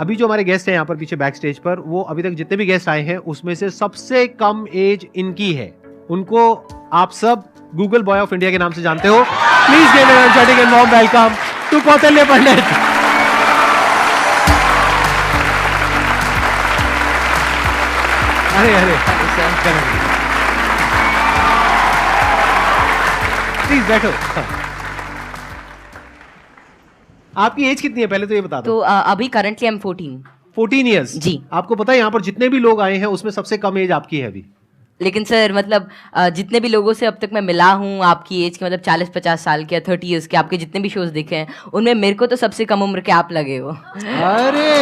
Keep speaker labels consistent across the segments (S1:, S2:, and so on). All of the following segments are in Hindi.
S1: अभी जो हमारे गेस्ट हैं यहाँ पर पीछे बैक स्टेज पर, वो अभी तक जितने भी गेस्ट आए हैं उसमें से सबसे कम एज इनकी है। उनको आप सब गूगल बॉय ऑफ इंडिया के नाम से जानते हो। Please give a energetic and warm welcome to Kautilya Pandit. अरे प्लीज बैठो। आपकी एज कितनी है पहले तो ये बता दो।
S2: तो अभी करंटली आई एम
S1: 14 ईयर्स
S2: जी।
S1: आपको पता है यहाँ पर जितने भी लोग आए हैं उसमें सबसे कम एज आपकी है अभी।
S2: लेकिन सर मतलब जितने भी लोगों से अब तक मैं मिला हूँ आपकी एज के, मतलब 40-50 साल के या 30 ईयर्स के, आपके जितने भी शोज देखे हैं उनमें मेरे को तो सबसे कम उम्र के आप लगे हो।
S1: अरे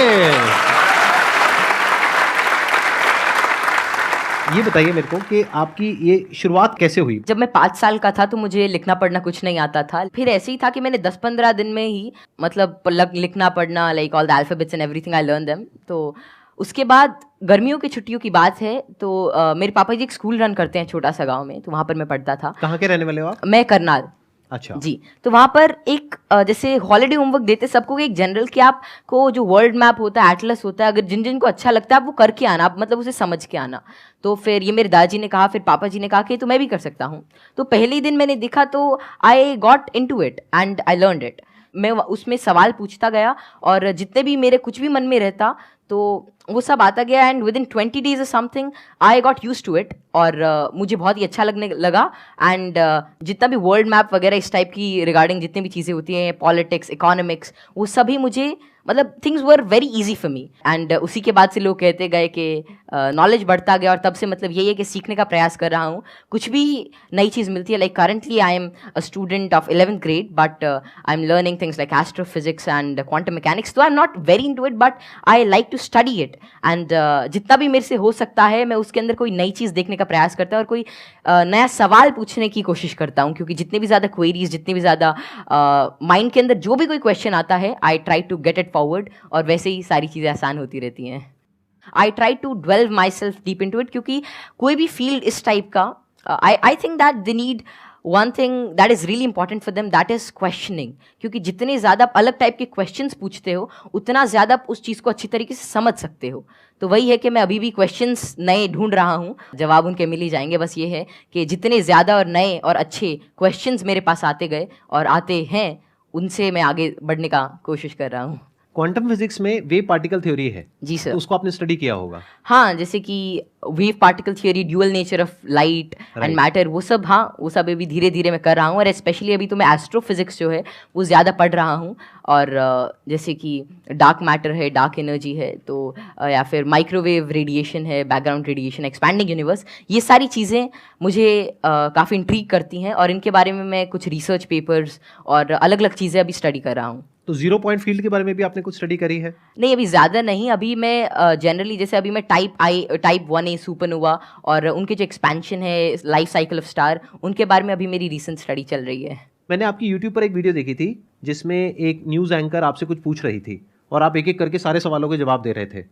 S1: ये बताइए मेरे को कि आपकी ये शुरुआत कैसे हुई?
S2: जब मैं 5 साल का था तो मुझे लिखना पढ़ना कुछ नहीं आता था। फिर ऐसे ही था कि मैंने 10-15 दिन में ही मतलब लिखना पढ़ना, like all the alphabets and everything I learn them. तो उसके बाद गर्मियों की छुट्टियों की बात है तो मेरे पापा जी एक स्कूल रन करते हैं छोटा सा गांव में, तो वहाँ पर मैं पढ़ता था।
S1: कहाँ के रहने वाले हो आप?
S2: मैं करनाल।
S1: अच्छा
S2: जी। तो वहाँ पर एक जैसे हॉलिडे होमवर्क देते सबको एक जनरल कि आपको जो वर्ल्ड मैप होता है, एटलस होता है, अगर जिन जिन को अच्छा लगता है आप वो करके आना, आप मतलब उसे समझ के आना। तो फिर ये मेरे दादाजी ने कहा, फिर पापा जी ने कहा कि तो मैं भी कर सकता हूँ। तो पहले ही दिन मैंने देखा तो I got into it and I learned it. मैं उसमें सवाल पूछता गया और जितने भी मेरे कुछ भी मन में रहता तो वो सब आता गया एंड विद इन 20 डेज और something I got use to it और मुझे बहुत ही अच्छा लगने लगा। एंड जितना भी वर्ल्ड मैप वगैरह इस टाइप की रिगार्डिंग जितनी भी चीज़ें होती हैं, पॉलिटिक्स, इकोनॉमिक्स, वो सभी मुझे मतलब things were very easy for me. And उसी के बाद से लोग कहते गए कि नॉलेज बढ़ता गया और तब से मतलब यही है कि सीखने का प्रयास कर रहा हूँ। कुछ भी नई चीज़ मिलती है, like currently I am a student of 11th grade but I am learning things like astrophysics and quantum mechanics. तो I am not very into it but I like to study it and जितना भी मेरे से हो सकता है मैं उसके अंदर कोई नई चीज़ देखने का प्रयास करता हूँ और कोई नया सवाल पूछने की कोशिश करता हूँ, क्योंकि जितने भी ज़्यादा क्वेरीज, जितनी भी ज़्यादा माइंड के अंदर जो भी कोई क्वेश्चन आता है I try to get it forward और वैसे ही सारी चीज़ें आसान होती रहती हैं। I try to delve myself deep into it, क्योंकि कोई भी फील्ड इस टाइप का I think that they need one thing that is really important for them, that is questioning. क्योंकि जितने ज़्यादा आप अलग टाइप के क्वेश्चंस पूछते हो उतना ज़्यादा आप उस चीज़ को अच्छी तरीके से समझ सकते हो। तो वही है कि मैं अभी भी क्वेश्चंस नए ढूंढ रहा हूँ, जवाब उनके मिल ही जाएंगे। बस ये है कि जितने ज़्यादा और नए और अच्छे क्वेश्चंस मेरे पास आते गए और आते हैं उनसे मैं आगे बढ़ने का कोशिश कर रहा हूँ।
S1: क्वांटम फिजिक्स में वेव पार्टिकल थ्योरी है
S2: जी सर।
S1: तो उसको आपने स्टडी किया होगा।
S2: हाँ, जैसे कि wave particle theory, dual nature of light and matter, वो सब, हाँ वो सब अभी धीरे धीरे मैं कर रहा हूँ। और स्पेशली अभी तो मैं एस्ट्रोफिजिक्स जो है वो ज़्यादा पढ़ रहा हूँ। और जैसे कि डार्क मैटर है, डार्क एनर्जी है, तो या फिर माइक्रोवेव रेडिएशन है, बैकग्राउंड रेडिएशन, एक्सपैंडिंग यूनिवर्स, ये सारी चीज़ें मुझे काफ़ी इंट्रीग करती हैं और इनके बारे में मैं कुछ रिसर्च पेपर्स और अलग अलग चीज़ें अभी स्टडी कर रहा हूँ।
S1: तो 0 पॉइंट फील्ड के बारे में भी आपने कुछ स्टडी करी है?
S2: नहीं, अभी ज़्यादा नहीं। अभी मैं जनरली जैसे अभी मैं टाइप 1A सुपरनोवा और उनके जो एक्सपेंशन है, लाइफ साइकिल ऑफ स्टार, उनके बारे में अभी मेरी रीसेंट स्टडी चल रही है।
S1: मैंने आपकी YouTube पर एक वीडियो देखी थी जिसमें एक न्यूज़ एंकर आपसे कुछ पूछ रही थी और आप एक एक करके सारे सवालों के जवाब दे रहे थे।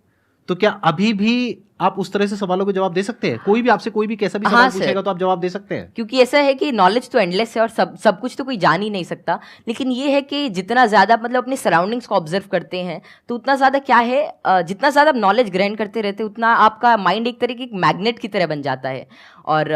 S1: तो क्या अभी भी आप उस तरह से सवालों के जवाब दे सकते हैं? कोई भी आपसे कोई भी कैसा भी सवाल पूछेगा तो आप जवाब दे सकते हैं?
S2: क्योंकि ऐसा है कि नॉलेज तो एंडलेस है और सब कुछ तो कोई जान ही नहीं सकता। लेकिन ये है कि जितना ज़्यादा मतलब अपने सराउंडिंग्स को ऑब्जर्व करते हैं तो उतना ज़्यादा क्या है, जितना ज़्यादा आप नॉलेज ग्रहण करते रहते हैं उतना आपका माइंड एक तरह की मैग्नेट की तरह बन जाता है। और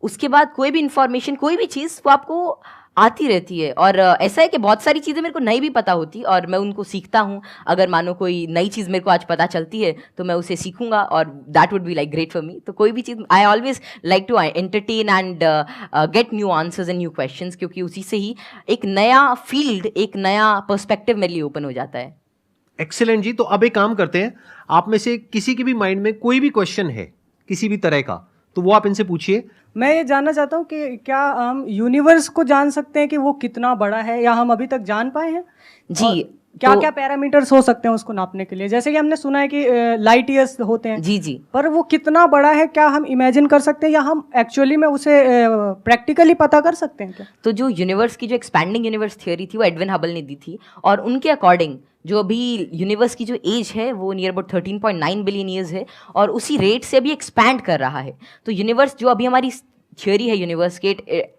S2: उसके बाद कोई भी इंफॉर्मेशन, कोई भी चीज़ वो आपको आती रहती है। और ऐसा है कि बहुत सारी चीज़ें मेरे को नहीं भी पता होती और मैं उनको सीखता हूँ। अगर मानो कोई नई चीज़ मेरे को आज पता चलती है तो मैं उसे सीखूंगा और that would be like great for me. तो कोई भी चीज़ I always like to entertain and get new answers and new questions, क्योंकि उसी से ही एक नया फील्ड, एक नया पर्सपेक्टिव मेरे लिए ओपन हो जाता है।
S1: एक्सीलेंट जी। तो अब एक काम करते हैं, आप में से किसी के भी माइंड में कोई भी क्वेश्चन है किसी भी तरह का तो वो आप इनसे पूछिए।
S3: मैं ये जानना चाहता हूँ कि क्या हम यूनिवर्स को जान सकते हैं कि वो कितना बड़ा है, या हम अभी तक जान पाए हैं?
S2: जी,
S3: क्या
S2: तो
S3: क्या पैरामीटर्स हो सकते हैं उसको नापने के लिए? जैसे कि हमने सुना है कि लाइट ईयर्स होते हैं।
S2: जी जी।
S3: पर वो कितना बड़ा है, क्या हम इमेजिन कर सकते हैं या हम एक्चुअली में उसे प्रैक्टिकली पता कर सकते हैं क्या?
S2: तो जो यूनिवर्स की जो एक्सपैंडिंग यूनिवर्स थ्योरी थी वो एडविन हबल ने दी थी और उनके अकॉर्डिंग जो अभी यूनिवर्स की जो एज है वो नियर अबाउट 13.9 बिलियन ईयर्स है और उसी रेट से अभी एक्सपैंड कर रहा है। तो यूनिवर्स जो अभी हमारी थियोरी है यूनिवर्स के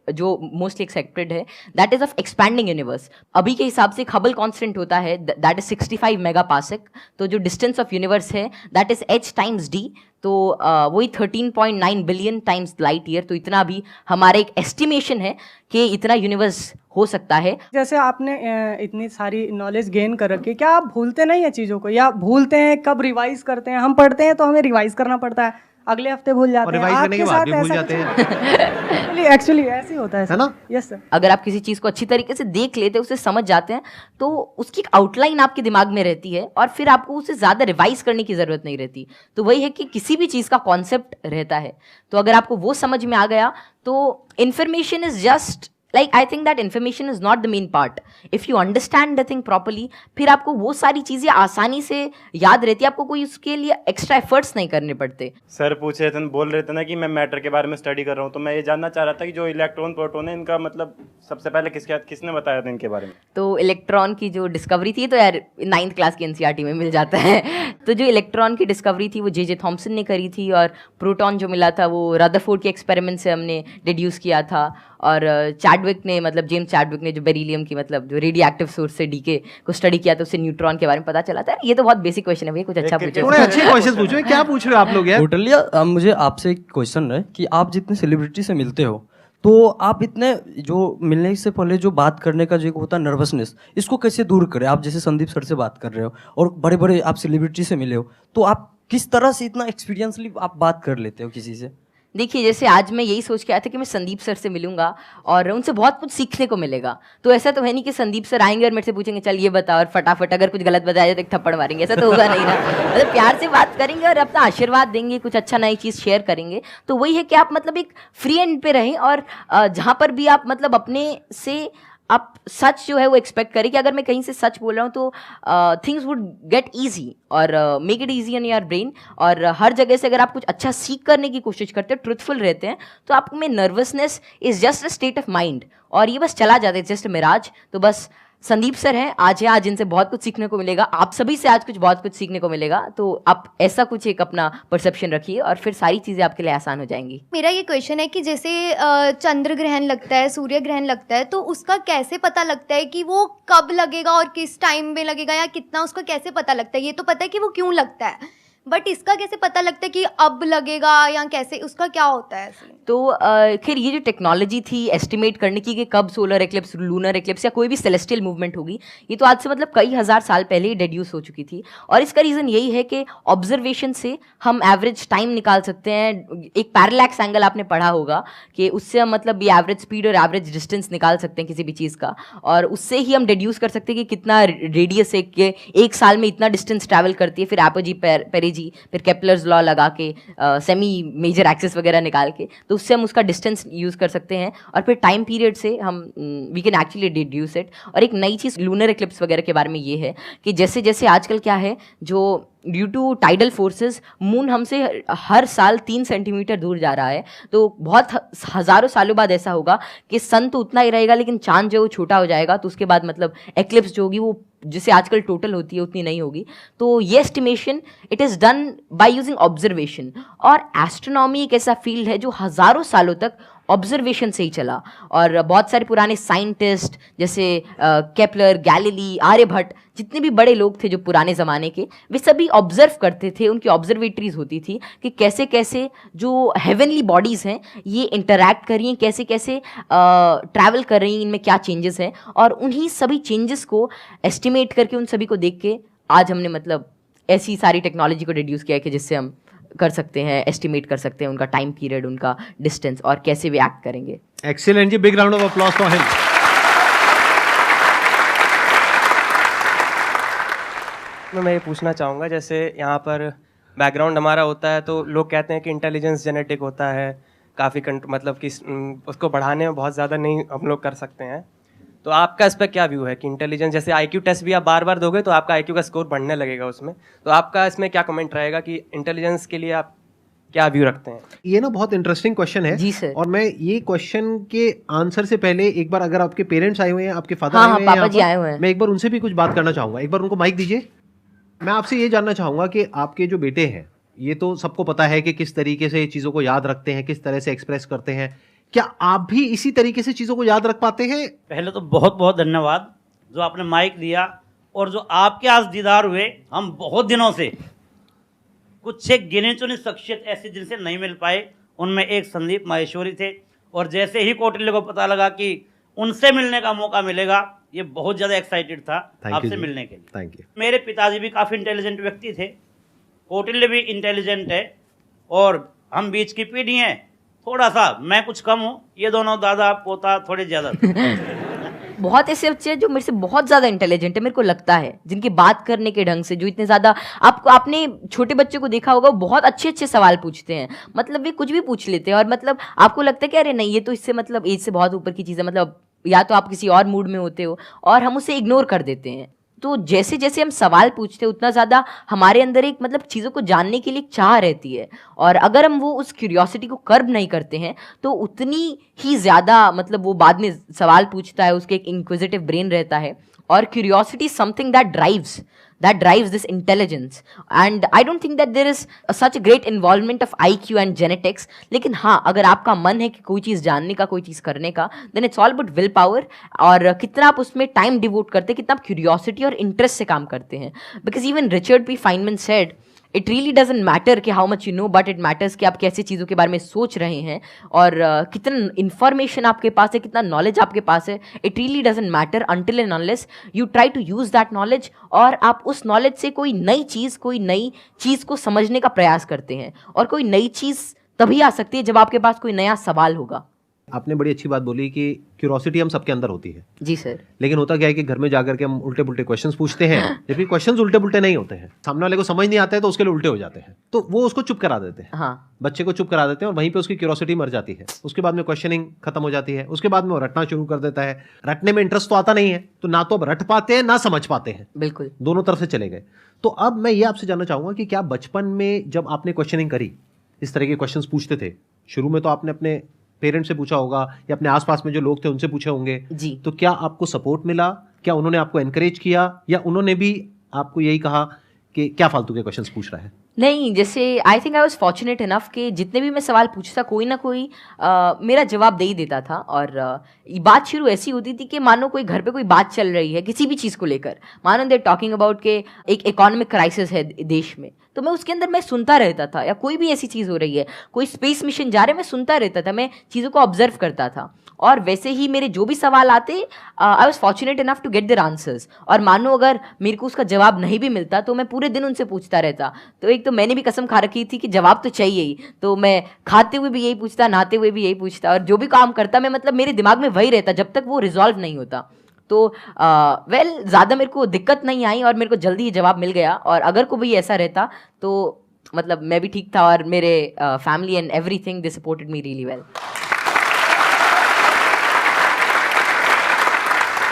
S2: जो मोस्टली एक्सेप्टेड है, that is of expanding universe. अभी के हिसाब से हबल कांस्टेंट होता है दैट इज 65 मेगापास्क। तो जो डिस्टेंस ऑफ यूनिवर्स है that is h times d, तो वही 13.9 बिलियन टाइम्स लाइट ईयर। तो इतना भी हमारा एक एस्टिमेशन है कि इतना यूनिवर्स हो सकता है।
S3: जैसे आपने इतनी सारी नॉलेज गेन कर रखी है, क्या आप भूलते नहीं है चीज़ों को, या भूलते हैं? कब रिवाइज करते हैं? हम पढ़ते हैं तो हमें रिवाइज करना पड़ता है, अगले हफ्ते भूल जाते हैं,
S1: रिवाइज करने के बाद भी भूल जाते हैं।
S3: एक्चुअली ऐसे ही होता है
S1: ना?
S3: Yes sir.
S2: अगर आप किसी चीज को अच्छी तरीके से देख लेते हैं, उसे समझ जाते हैं, तो उसकी एक आउटलाइन आपके दिमाग में रहती है और फिर आपको उसे ज्यादा रिवाइज करने की जरूरत नहीं रहती। तो वही है कि किसी भी चीज का कॉन्सेप्ट रहता है, तो अगर आपको वो समझ में आ गया तो information is just like I think that information is not the main part. If you understand the thing properly, फिर आपको वो सारी चीजें आसानी से याद रहती है, आपको कोई उसके लिए एक्स्ट्रा एफर्ट्स नहीं करने पड़ते।
S4: सर पूछ रहे थे, बोल रहे थे ना कि मैं मैटर के बारे में स्टडी कर रहा हूँ, तो मैं ये जानना चाह रहा था कि जो इलेक्ट्रॉन प्रोटॉन है इनका मतलब सबसे पहले किसने बताया था इनके बारे में? तो
S2: इलेक्ट्रॉन की जो डिस्कवरी थी, तो यार 9th क्लास की एनसीईआरटी में मिल जाता है। तो जो इलेक्ट्रॉन की डिस्कवरी थी वो जे थॉमसन ने करी थी, और प्रोटॉन जो मिला था वो रदरफोर्ड के एक्सपेरिमेंट से हमने डिड्यूस किया था। और चैडविक ने, मतलब जेम्स चैडविक ने जो बेरिलियम की, मतलब जो रेडियो एक्टिव सोर्स से डीके को स्टडी किया, तो उससे न्यूट्रॉन के बारे में पता चला था। ये तो बहुत बेसिक क्वेश्चन है भैया, कुछ अच्छा पूछो।
S1: थोड़े अच्छे क्वेश्चन पूछो। क्या पूछ रहे हो आप लोग यार?
S5: टोटली। मुझे आपसे एक क्वेश्चन है कि आप जितने सेलिब्रिटी से मिलते हो, तो आप इतने जो मिलने से पहले जो बात करने का जो होता है नर्वसनेस, इसको कैसे दूर करें? आप जैसे संदीप सर से बात कर रहे हो और बड़े बड़े आप सेलिब्रिटी से मिले हो, तो आप किस तरह से इतना एक्सपीरियंसली आप बात कर लेते हो किसी से?
S2: देखिए, जैसे आज मैं यही सोच के आया था कि मैं संदीप सर से मिलूंगा और उनसे बहुत कुछ सीखने को मिलेगा। तो ऐसा तो है नहीं कि संदीप सर आएंगे और मेरे से पूछेंगे चल ये बता, और फटाफट अगर कुछ गलत बताया तो एक थप्पड़ मारेंगे। ऐसा तो होगा नहीं ना। मतलब प्यार से बात करेंगे और अपना आशीर्वाद देंगे, कुछ अच्छा नई चीज़ शेयर करेंगे। तो वही है कि आप मतलब एक फ्री एंड पे रहें, और जहाँ पर भी आप मतलब अपने से आप सच जो है वो एक्सपेक्ट करें कि अगर मैं कहीं से सच बोल रहा हूँ तो थिंग्स वुड गेट ईजी, और make it easy in your brain. और हर जगह से अगर आप कुछ अच्छा सीख करने की कोशिश करते हैं, ट्रुथफुल रहते हैं, तो आप में nervousness is just a state of mind, और ये बस चला जाता है, जस्ट मिराज। तो बस संदीप सर हैं, आज इनसे बहुत कुछ सीखने को मिलेगा, आप सभी से आज बहुत कुछ सीखने को मिलेगा। तो आप ऐसा कुछ एक अपना परसेप्शन रखिए और फिर सारी चीज़ें आपके लिए आसान हो जाएंगी।
S6: मेरा ये क्वेश्चन है कि जैसे चंद्र ग्रहण लगता है, सूर्य ग्रहण लगता है, तो उसका कैसे पता लगता है कि वो कब लगेगा और किस टाइम में लगेगा, या कितना, उसका कैसे पता लगता है? ये तो पता है कि वो क्यों लगता है, बट इसका कैसे पता लगता है कि अब लगेगा, या कैसे, उसका क्या होता है?
S2: तो खैर ये जो टेक्नोलॉजी थी एस्टिमेट करने की कि कब सोलर एक्लिप्स, लूनर एक्लिप्स या कोई भी सेलेस्टियल मूवमेंट होगी, ये तो आज से मतलब कई हज़ार साल पहले ही डेड्यूस हो चुकी थी। और इसका रीज़न यही है कि ऑब्जर्वेशन से हम एवरेज टाइम निकाल सकते हैं। एक पैरेलैक्स एंगल आपने पढ़ा होगा कि उससे हम मतलब ये एवरेज स्पीड और एवरेज डिस्टेंस निकाल सकते हैं किसी भी चीज़ का, और उससे ही हम डेड्यूस कर सकते हैं कि कितना रेडियस है, कि एक साल में इतना डिस्टेंस ट्रैवल करती है। फिर एपोजी पेरेजी, फिर केपलर्स लॉ लगा के सेमी मेजर एक्सिस वगैरह निकाल के, तो उससे हम उसका डिस्टेंस यूज कर सकते हैं, और फिर टाइम पीरियड से हम we can actually deduce it. और एक नई चीज़ लूनर एक्लिप्स वगैरह के बारे में ये है कि जैसे जैसे आजकल क्या है, जो due to tidal forces moon हमसे हर साल 3 सेंटीमीटर दूर जा रहा है। तो बहुत हज़ारों सालों बाद ऐसा होगा कि सन तो उतना ही रहेगा, लेकिन चांद जो छोटा हो जाएगा, तो उसके बाद मतलब एक्लिप्स जो होगी वो जिसे आजकल टोटल होती है उतनी नहीं होगी। तो ये estimation it is done by using observation. और एस्ट्रोनॉमी एक ऐसा फील्ड है जो हज़ारों सालों तक ऑब्जर्वेशन से ही चला, और बहुत सारे पुराने साइंटिस्ट जैसे केपलर, गैलीली, आर्यभट्ट, जितने भी बड़े लोग थे जो पुराने ज़माने के, वे सभी ऑब्जर्व करते थे। उनकी ऑब्जर्वेटरीज होती थी कि कैसे कैसे जो हेवनली बॉडीज़ हैं ये इंटरैक्ट कर रही हैं, कैसे कैसे ट्रैवल कर रही हैं, इनमें क्या चेंजेस हैं, और उन्हीं सभी चेंजेस को एस्टिमेट करके, उन सभी को देख के आज हमने मतलब ऐसी सारी टेक्नोलॉजी को डिड्यूस किया है कि जिससे हम कर सकते हैं, एस्टिमेट कर सकते हैं उनका टाइम पीरियड, उनका डिस्टेंस, और कैसे वे एक्ट करेंगे।
S1: एक्सीलेंट जी, big round of applause for him.
S7: मैं ये पूछना चाहूँगा, जैसे यहाँ पर बैकग्राउंड हमारा होता है तो लोग कहते हैं कि इंटेलिजेंस जेनेटिक होता है, काफ़ी मतलब कि उसको बढ़ाने में बहुत ज़्यादा नहीं हम लोग कर सकते हैं। तो आपका इस पर क्या व्यू है कि इंटेलिजेंस, जैसे IQ टेस्ट भी आप बार बार दोगे तो आपका IQ का स्कोर बढ़ने लगेगा उसमें, तो आपका इसमें क्या कमेंट रहेगा कि इंटेलिजेंस के लिए आप क्या व्यू रखते हैं?
S1: ये ना बहुत इंटरेस्टिंग क्वेश्चन है
S2: जी सर।
S1: और मैं ये क्वेश्चन के आंसर से पहले एक बार, अगर आपके पेरेंट्स आए हुए हैं, आपके फादर
S2: हाँ,
S1: आए हुए हैं,
S2: पापा जी आए हुए हैं,
S1: मैं एक बार उनसे भी कुछ बात करना चाहूंगा। एक बार उनको माइक दीजिए। मैं आपसे ये जानना चाहूंगा कि आपके जो बेटे हैं ये तो सबको पता है कि किस तरीके से चीजों को याद रखते हैं, किस तरह से एक्सप्रेस करते हैं। क्या आप भी इसी तरीके से चीजों को याद रख पाते हैं?
S8: पहले तो बहुत बहुत धन्यवाद जो आपने माइक दिया, और जो आपके आज दीदार हुए। हम बहुत दिनों से कुछ एक गिने चुने शख्सियत ऐसे जिनसे नहीं मिल पाए, उनमें एक संदीप माहेश्वरी थे, और जैसे ही कौटिल्य को पता लगा कि उनसे मिलने का मौका मिलेगा, ये बहुत ज़्यादा एक्साइटेड था आपसे मिलने के लिए।
S1: Thank you.
S8: मेरे पिताजी भी काफ़ी इंटेलिजेंट व्यक्ति थे, कौटिल्य भी इंटेलिजेंट है, और हम बीच की पीढ़ी हैं। थोड़ा सा मैं कुछ कम हूँ, ये दोनों दादा पोता थोड़े ज़्यादा
S2: बहुत ऐसे बच्चे हैं जो मेरे से बहुत ज्यादा इंटेलिजेंट है, मेरे को लगता है, जिनकी बात करने के ढंग से, जो इतने ज्यादा, आपने छोटे बच्चे को देखा होगा, वो बहुत अच्छे अच्छे सवाल पूछते हैं, मतलब वे कुछ भी पूछ लेते हैं, और मतलब आपको लगता है कि अरे नहीं, ये तो इससे मतलब एज से बहुत ऊपर की चीज़ है, मतलब या तो आप किसी और मूड में होते हो, और हम उसे इग्नोर कर देते हैं। तो जैसे जैसे हम सवाल पूछते हैं, उतना ज़्यादा हमारे अंदर एक मतलब चीज़ों को जानने के लिए एक चाह रहती है, और अगर हम वो उस क्यूरियोसिटी को कर्ब नहीं करते हैं, तो उतनी ही ज़्यादा मतलब वो बाद में सवाल पूछता है, उसके एक इंक्विजिटिव ब्रेन रहता है, और curiosity something that drives this intelligence, and I don't think that there is such a great involvement of IQ and genetics. लेकिन हाँ, अगर आपका मन है कि कोई चीज़ जानने का, कोई चीज़ करने का, then it's all about will power, और कितना आप उसमें टाइम डिवोट करते हैं, कितना आप क्यूरियोसिटी और इंटरेस्ट से काम करते हैं। Because even Richard P Feynman said, it really doesn't matter कि how much you know, but it matters कि आप कैसी चीज़ों के बारे में सोच रहे हैं, और कितना इन्फॉर्मेशन आपके पास है, कितना नॉलेज आपके पास है। It really doesn't matter until and unless you try to use that knowledge, और आप उस नॉलेज से कोई नई चीज़ को समझने का प्रयास करते हैं। और कोई नई चीज़ तभी आ सकती है जब आपके पास कोई नया सवाल होगा।
S1: आपने बड़ी अच्छी बात बोली कि क्यूरोसिटी हम सबके अंदर होती है।
S2: जी सर।
S1: लेकिन होता क्या है कि घर में जाकर के हम उल्टे पुल्टे क्वेश्चंस पूछते हैं, जबकि क्वेश्चंस उल्टे पुल्टे नहीं होते हैं, सामने वाले को समझ नहीं आता है तो उसके लिए उल्टे हो जाते हैं, तो वो उसको चुप करा देते हैं।
S2: हाँ,
S1: बच्चे को चुप करा देते हैं, और वहीं पे उसकी क्यूरोसिटी मर जाती है। उसके बाद में क्वेश्चनिंग खत्म हो जाती है, उसके बाद में वो रटना शुरू कर देता है। रटने में इंटरेस्ट तो आता नहीं है, तो ना तो अब रट पाते हैं ना समझ पाते हैं,
S2: बिल्कुल
S1: दोनों तरफ से चले गए। तो अब मैं ये आपसे जानना चाहूंगा कि क्या बचपन में जब आपने क्वेश्चनिंग करी, इस तरह के क्वेश्चंस पूछते थे, शुरू में तो आपने अपने पेरेंट्स से पूछा होगा या अपने आसपास में जो लोग थे उनसे पूछे होंगे
S2: जी,
S1: तो क्या आपको सपोर्ट मिला? क्या उन्होंने आपको एनकरेज किया, या उन्होंने भी आपको यही कहा कि क्या फालतू के क्वेश्चंस पूछ रहा है?
S2: नहीं, जैसे I think I was fortunate enough कि जितने भी मैं सवाल पूछता, कोई ना कोई मेरा जवाब दे ही देता था। और बात शुरू ऐसी होती थी कि मानो कोई घर पे कोई बात चल रही है किसी भी चीज़ को लेकर, मानो दे टॉकिंग अबाउट के एक इकोनॉमिक क्राइसिस है देश में, तो मैं उसके अंदर मैं सुनता रहता था, या कोई भी ऐसी चीज़ हो रही है, कोई स्पेस मिशन जा रहा है, मैं सुनता रहता था, मैं चीज़ों को ऑब्जर्व करता था। और वैसे ही मेरे जो भी सवाल आते, I was fortunate enough to get their answers. और मानो अगर मेरे को उसका जवाब नहीं भी मिलता तो मैं पूरे दिन उनसे पूछता रहता। तो एक तो मैंने भी कसम खा रखी थी कि जवाब तो चाहिए ही, तो मैं खाते हुए भी यही पूछता, नहाते हुए भी यही पूछता, और जो भी काम करता मैं मतलब मेरे दिमाग में वही रहता जब तक वो रिजॉल्व नहीं होता। तो ज़्यादा मेरे को दिक्कत नहीं आई, और मेरे को जल्दी ही जवाब मिल गया। और अगर कोई ऐसा रहता तो मतलब मैं भी ठीक था, और मेरे family and everything they supported me really well.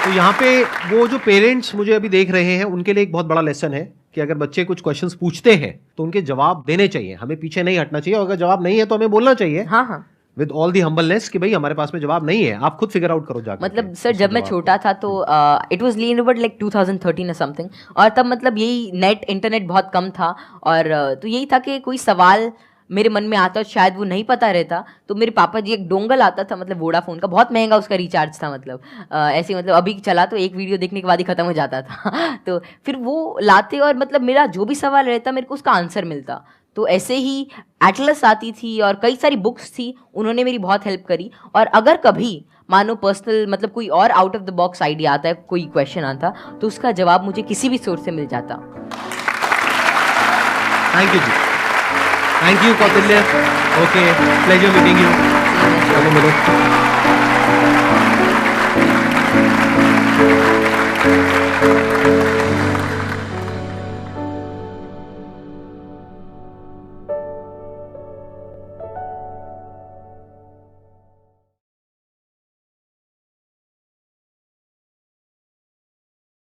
S1: तो यहाँ पे वो जो पेरेंट्स मुझे अभी देख रहे हैं, उनके लिए एक बहुत बड़ा लेसन है कि अगर बच्चे कुछ क्वेश्चंस पूछते हैं तो उनके जवाब देने चाहिए, हमें पीछे नहीं हटना चाहिए, और अगर जवाब नहीं है तो हमें बोलना चाहिए।
S2: हाँ,
S1: विद ऑल दी हम्बलनेस कि भाई हमारे पास में जवाब नहीं है, आप खुद फिगर आउट करो जाकर।
S2: मतलब सर जब मैं छोटा था तो it was lean about like 2013 और समथिंग, और तब मतलब यही इंटरनेट बहुत कम था, और तो यही था कि कोई सवाल मेरे मन में आता, शायद वो नहीं पता रहता, तो मेरे पापा जी एक डोंगल आता था, मतलब वोडाफोन का, बहुत महंगा उसका रिचार्ज था, मतलब ऐसे मतलब अभी चला तो एक वीडियो देखने के बाद ही खत्म हो जाता था तो फिर वो लाते, और मतलब मेरा जो भी सवाल रहता मेरे को उसका आंसर मिलता। तो ऐसे ही एटलस आती थी और कई सारी बुक्स थी, उन्होंने मेरी बहुत हेल्प करी। और अगर कभी मानो पर्सनल मतलब कोई और out of the box idea आता है, कोई क्वेश्चन आता, तो उसका जवाब मुझे किसी भी सोर्स से मिल जाता।
S1: थैंक यू जी, thank you Kautilya. Okay, pleasure meeting you. चलो मिलो।